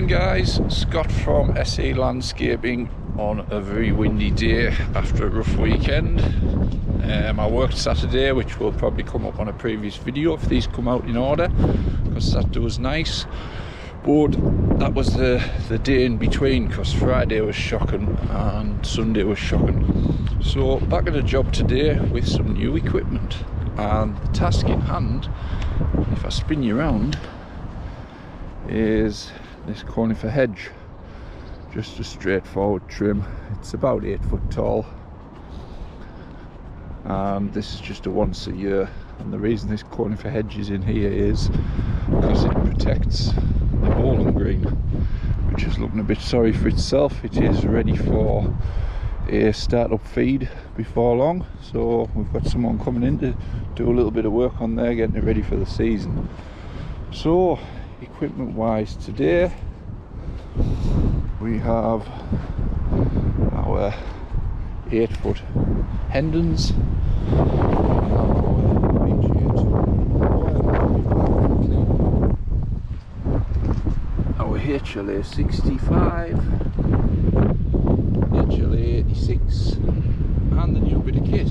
Morning guys, Scott from SE Landscaping on a very windy day after a rough weekend. I worked Saturday, which will probably come up on a previous video if these come out in order, because Saturday was nice, but that was the day in between, because Friday was shocking and Sunday was shocking. So back at the job today with some new equipment, and the task in hand, if I spin you around, is this Conifer hedge. Just a straightforward trim. It's about 8 foot tall, and this is just a once a year. And the reason this Conifer hedge is in here is because it protects the bowling green, which is looking a bit sorry for itself. It is ready for a start-up feed before long, so we've got someone coming in to do a little bit of work on there, getting it ready for the season. So equipment wise today, we have our 8 foot Hendons, our Hedge Hla135, Hla136, and the new bit of kit.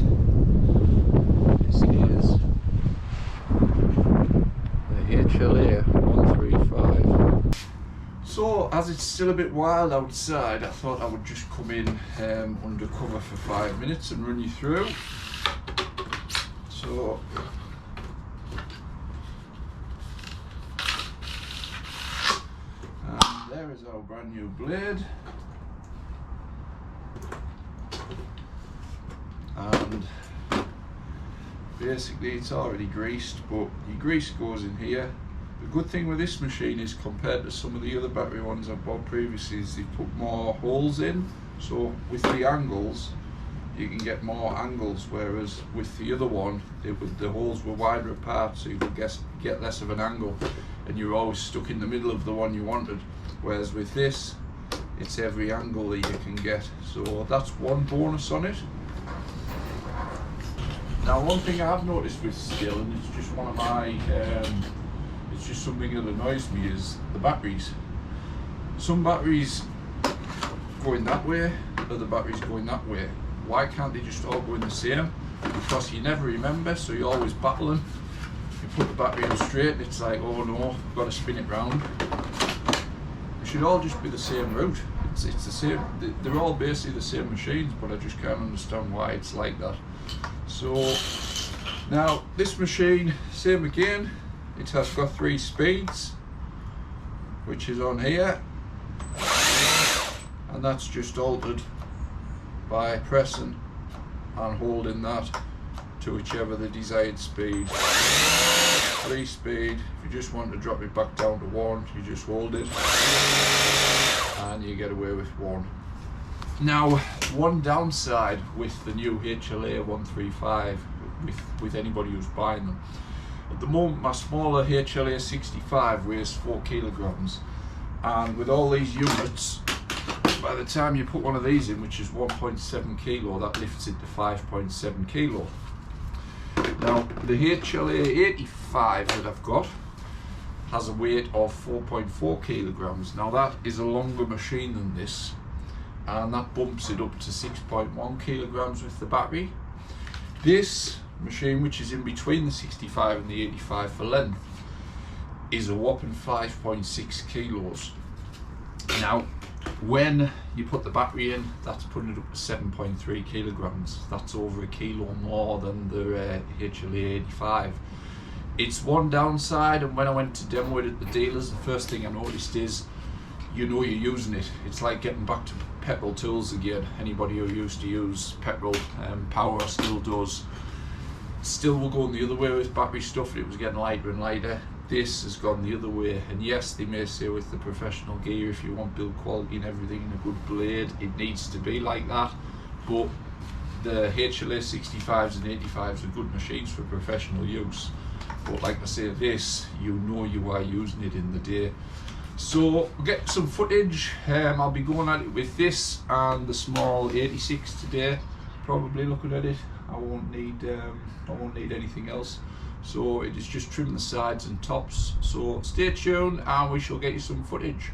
This is the Hedge Hla135. So, as it's still a bit wild outside, I thought I would just come in undercover for 5 minutes and run you through. So, and there is our brand new blade. And basically it's already greased, but your grease goes in here. The good thing with this machine is, compared to some of the other battery ones I've bought previously, is they put more holes in, so with the angles you can get more angles, whereas with the other one the holes were wider apart, so you could get less of an angle, and you're always stuck in the middle of the one you wanted, whereas with this it's every angle that you can get. So that's one bonus on it. Now, one thing I have noticed with Stihl, and it's just one of my it's just something that annoys me, is the batteries. Some batteries going that way, other batteries going that way. Why can't they just all go in the same? Because you never remember, so you're always battling. You put the battery in straight and it's like, oh no, I've got to spin it round. They should all just be the same route. It's the same, they're all basically the same machines, but I just can't understand why it's like that. So now this machine, same again, it has got 3 speeds, which is on here, and that's just altered by pressing and holding that to whichever the desired speed. 3 speed, if you just want to drop it back down to 1, you just hold it and you get away with 1. Now, one downside with the new Hedge Hla135, with anybody who's buying them, at the moment my smaller Hedge Hla135 weighs 4 kilograms, and with all these units, by the time you put one of these in, which is 1.7 kilo, that lifts it to 5.7 kilo. Now, the Hedge Hla185 that I've got has a weight of 4.4 kilograms. Now that is a longer machine than this, and that bumps it up to 6.1 kilograms with the battery. This machine, which is in between the 65 and the 85 for length, is a whopping 5.6 kilos. Now, when you put the battery in, that's putting it up to 7.3 kilograms. That's over a kilo more than the Hedge Hla185. It's one downside, and when I went to demo it at the dealers, the first thing I noticed is, you know you're using it. It's like getting back to petrol tools again. Anybody who used to use petrol power still does. Still will go the other way with battery stuff. It was getting lighter and lighter. This has gone the other way, and yes, they may say with the professional gear, if you want build quality and everything in a good blade, it needs to be like that, but the Hedge Hla165s and 85s are good machines for professional use. But like I say, this, you know you are using it in the day. So we'll get some footage. I'll be going at it with this and the small 86 today, probably looking at it. I won't need anything else. So it is just trim the sides and tops. So stay tuned and we shall get you some footage.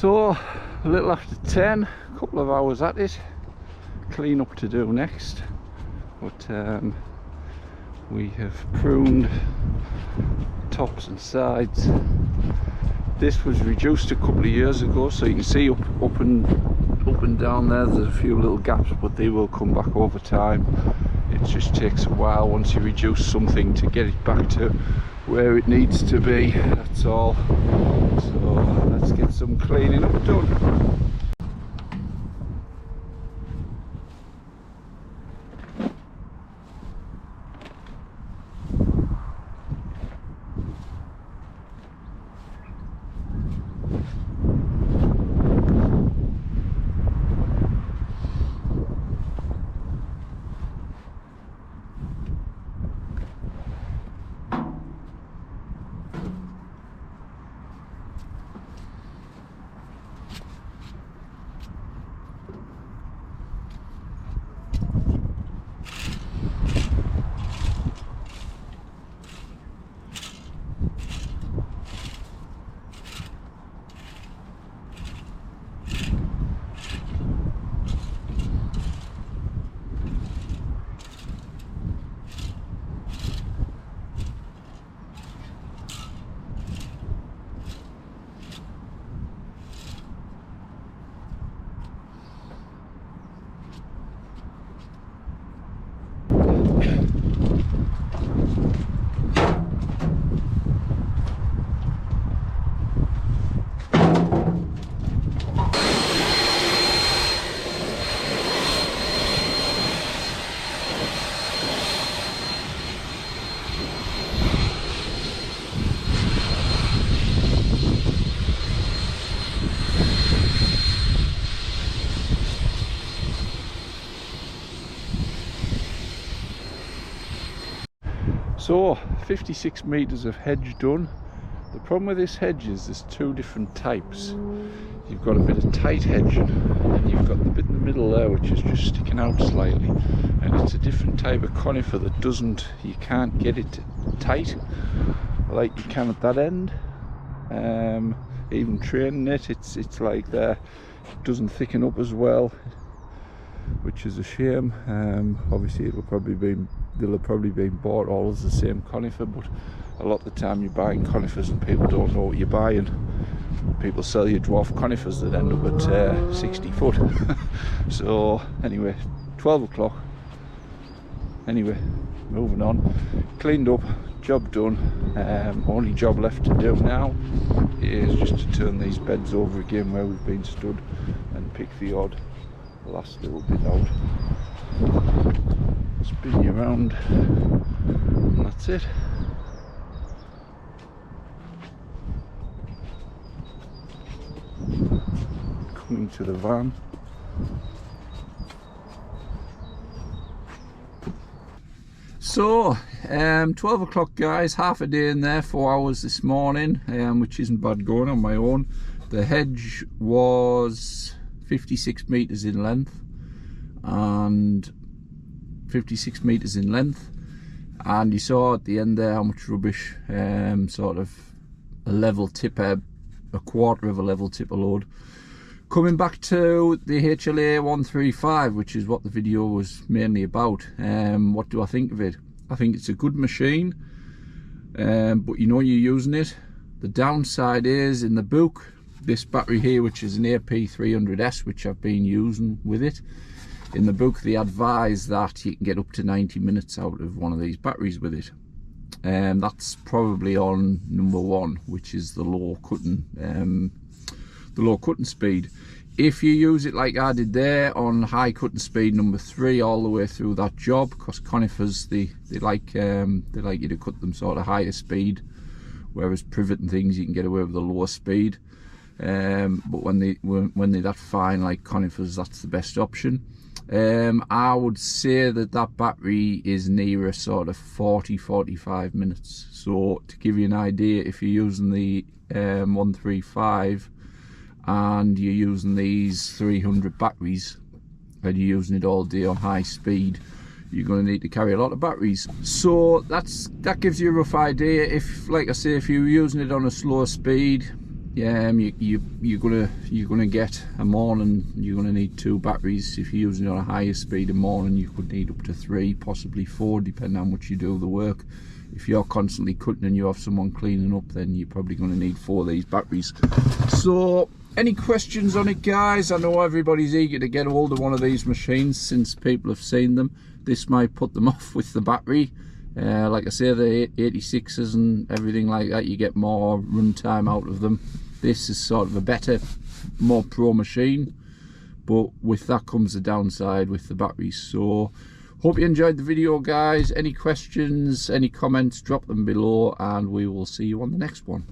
So a little after 10, a couple of hours at it, clean up to do next, but we have pruned tops and sides. This was reduced a couple of years ago, so you can see up and down there's a few little gaps, but they will come back over time. It just takes a while once you reduce something to get it back to where it needs to be, that's all. So let's get some cleaning up done. So 56 metres of hedge done. The problem with this hedge is there's two different types. You've got a bit of tight hedge, and you've got the bit in the middle there which is just sticking out slightly, and it's a different type of conifer that doesn't, you can't get it tight like you can at that end. Even training it, it's like there, it doesn't thicken up as well, which is a shame. Obviously they'll have probably been bought all as the same conifer, but a lot of the time you're buying conifers and people don't know what you're buying. People sell you dwarf conifers that end up at 60 foot. So anyway, 12 o'clock. Anyway, moving on. Cleaned up, job done. Only job left to do now is just to turn these beds over again where we've been stood and pick the odd last little bit out. Spin you around, and that's it. Coming to the van. So 12 o'clock guys, half a day in there, 4 hours this morning, which isn't bad going on my own. The hedge was 56 metres in length, and 56 metres in length, and you saw at the end there how much rubbish, sort of a level tipper, a quarter of a level tipper load. Coming back to the Hedge Hla135, which is what the video was mainly about. What do I think of it? I think it's a good machine, but you know you're using it. The downside is, in the book, this battery here, which is an AP300S, which I've been using with it, in the book they advise that you can get up to 90 minutes out of one of these batteries with it. That's probably on number 1, which is the low cutting speed. If you use it like I did there on high cutting speed number 3 all the way through that job, because conifers they like you to cut them sort of higher speed, whereas privet and things you can get away with a lower speed. But when they're that fine like conifers, that's the best option. I would say that battery is near a sort of 40-45 minutes. So to give you an idea, if you're using the 135 and you're using these 300 batteries and you're using it all day on high speed, you're going to need to carry a lot of batteries. So that gives you a rough idea. If, like I say, if you're using it on a slower speed, you're gonna get a morning, you're gonna need 2 batteries. If you're using it on a higher speed in morning, you could need up to 3, possibly 4, depending on how much you do the work. If you're constantly cutting and you have someone cleaning up, then you're probably going to need 4 of these batteries. So any questions on it, guys? I know everybody's eager to get hold of one of these machines since people have seen them. This might put them off with the battery. Like I say, the 86s and everything like that, you get more runtime out of them. This is sort of a better, more pro machine, but with that comes the downside with the batteries. So hope you enjoyed the video, guys. Any questions, any comments, drop them below, and we will see you on the next one.